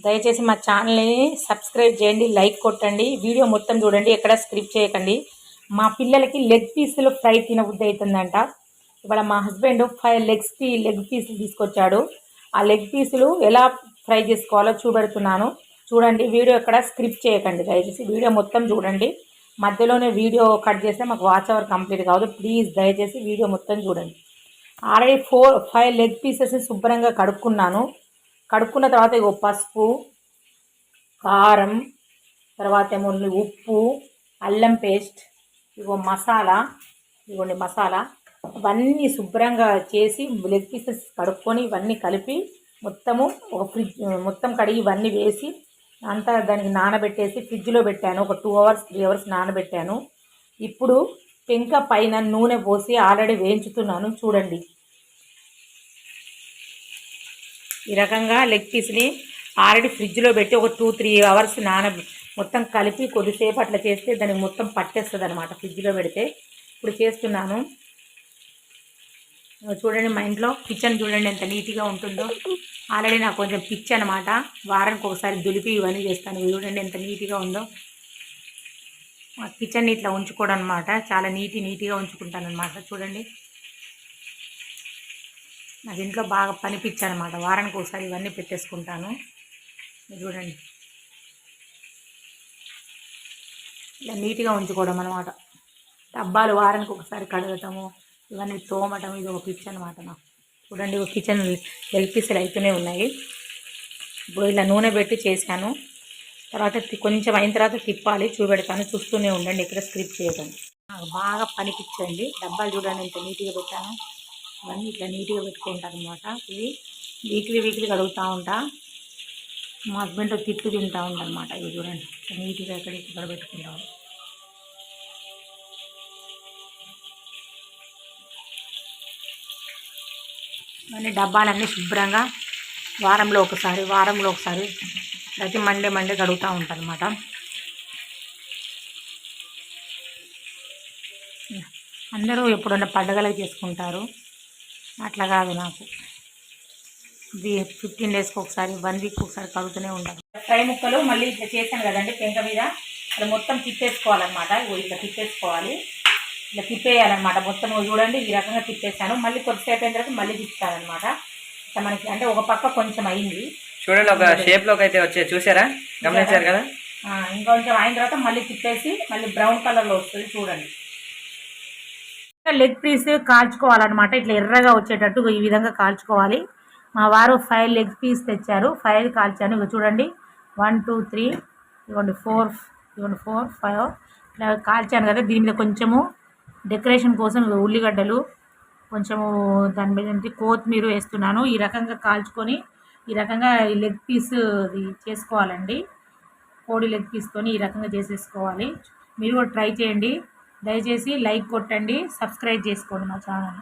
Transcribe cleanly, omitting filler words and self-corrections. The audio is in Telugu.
దయచేసి మా ఛానల్ని సబ్స్క్రైబ్ చేయండి, లైక్ కొట్టండి, వీడియో మొత్తం చూడండి, ఎక్కడ స్క్రిప్ట్ చేయకండి. మా పిల్లలకి లెగ్ పీసులు ఫ్రై తినబుద్ధి అవుతుందంట. ఇవాళ మా హస్బెండ్ 5 లెగ్ పీసులు తీసుకొచ్చాడు. ఆ లెగ్ పీసులు ఎలా ఫ్రై చేసుకోవాలో చూపెడుతున్నాను. చూడండి, వీడియో ఎక్కడ స్క్రిప్ట్ చేయకండి. దయచేసి వీడియో మొత్తం చూడండి. మధ్యలోనే వీడియో కట్ చేస్తే మాకు వాచ్ అవర్ కంప్లీట్ కావద్దు. ప్లీజ్ దయచేసి వీడియో మొత్తం చూడండి. ఆల్రెడీ 5 లెగ్ పీసెస్ శుభ్రంగా కడుక్కున్నాను. కడుక్కున్న తర్వాత ఇగో పసుపు, కారం, తర్వాత ఏమో ఉప్పు, అల్లం పేస్ట్, ఇగో మసాలా, ఇవ్వండి మసాలా, ఇవన్నీ శుభ్రంగా చేసి లెగ్ పీసెస్ కడుక్కొని ఇవన్నీ కలిపి మొత్తము ఒక మొత్తం కడిగి ఇవన్నీ వేసి అంతా దానికి నానబెట్టేసి ఫ్రిడ్జ్లో పెట్టాను. ఒక 2 అవర్స్ 3 అవర్స్ నానబెట్టాను. ఇప్పుడు పెంక పైన నూనె పోసి ఆల్రెడీ వేయించుతున్నాను. చూడండి, ఈ రకంగా లెగ్ పీస్ని ఆల్రెడీ ఫ్రిడ్జ్లో పెట్టి ఒక 2-3 అవర్స్ మొత్తం కలిపి కొద్దిసేపు అట్లా చేస్తే దానికి మొత్తం పట్టేస్తుంది అనమాట ఫ్రిడ్జ్లో పెడితే. ఇప్పుడు చేస్తున్నాను. చూడండి, మా ఇంట్లో కిచెన్ చూడండి ఎంత నీట్గా ఉంటుందో. ఆల్రెడీ నాకు కొంచెం పిచ్చి అనమాట, వారానికి ఒకసారి దులిపి ఇవన్నీ చేస్తాను. చూడండి ఎంత నీట్గా ఉందో. మా కిచెన్ని ఇట్లా ఉంచుకోవడం అనమాట, చాలా నీట్గా ఉంచుకుంటాను అనమాట. చూడండి, నాకు ఇంట్లో బాగా పని పిచ్చి అనమాట, వారానికి ఒకసారి ఇవన్నీ పెట్టేసుకుంటాను. చూడండి, ఇలా నీట్గా ఉంచుకోవడం అనమాట. డబ్బాలు వారానికి ఒకసారి కడగటము, ఇవన్నీ తోమటం, ఇది ఒక పిచ్చి అనమాట నాకు. చూడండి, ఒక కిచెన్ లెగ్ పీసులు అయితేనే ఉన్నాయి. ఇప్పుడు ఇలా నూనె పెట్టి చేశాను. తర్వాత కొంచెం అయిన తర్వాత తిప్పాలి, చూపెడతాను, చూస్తూనే ఉండండి, ఇక్కడ స్క్రిప్ట్ చేయకండి. నాకు బాగా పనిపించండి. డబ్బాలు చూడండి ఎంత నీట్గా పెట్టాను. ఇవన్నీ ఇట్లా నీట్గా పెట్టుకుంటాను అనమాట. ఇవి వీక్లీ కడుగుతూ ఉంటా. మా హస్బెండ్ తిట్టు తింటూ ఉంటానమాట. ఇవి చూడండి నీట్గా ఇక్కడ పెట్టుకుంటాము. ఇవన్నీ డబ్బాలన్నీ శుభ్రంగా వారంలో ఒకసారి ప్రతి మండే కడుగుతూ ఉంటాను అనమాట. అందరూ ఎప్పుడన్నా పండగలకు చేసుకుంటారు, అట్లా కాదు నాకు. ఇది 15 డేస్కి ఒకసారి, 1 వీక్ ఒకసారి కడుగుతూనే ఉంటాను. ఫ్రై ముక్కలు మళ్ళీ ఇట్లా చేశాను కదండి పెంక మీద, అలా మొత్తం తిప్పేసుకోవాలన్నమాట. ఇట్లా తిప్పేసుకోవాలి, ఇట్లా తిప్పేయాలన్నమాట మొత్తం. చూడండి, ఈ రకంగా తిప్పేసాను. మళ్ళీ కొద్దిసేపు అయిన తర్వాత మళ్ళీ తిప్పుతానమాట. ఇట్లా మనకి అంటే ఒక పక్క కొంచెం అయింది చూడండి, ఒక షేప్లోకి అయితే వచ్చే చూసారా, గమనించారు కదా. ఇంకొంచెం అయిన తర్వాత మళ్ళీ తిప్పేసి మళ్ళీ బ్రౌన్ కలర్లో వస్తుంది. చూడండి, లెగ్ పీస్ కాల్చుకోవాలన్నమాట. ఇట్లా ఎర్రగా వచ్చేటట్టు ఈ విధంగా కాల్చుకోవాలి. మా వారు 5 లెగ్ పీస్ తెచ్చారు, 5 కాల్చాను. ఇక చూడండి, 1 2 3 ఇవ్వండి 4 5 ఇట్లా కాల్చాను కదా. దీని మీద కొంచెము డెకరేషన్ కోసం ఉల్లిగడ్డలు, కొంచెము దాని మీద కొత్తిమీర వేస్తున్నాను. ఈ రకంగా కాల్చుకొని ఈ రకంగా ఈ లెగ్ పీస్ చేసుకోవాలండి. కోడి లెగ్ పీస్తోని ఈ రకంగా చేసేసుకోవాలి. మీరు కూడా ట్రై చేయండి. దయచేసి లైక్ కొట్టండి, సబ్స్క్రైబ్ చేసుకోండి మా ఛానల్.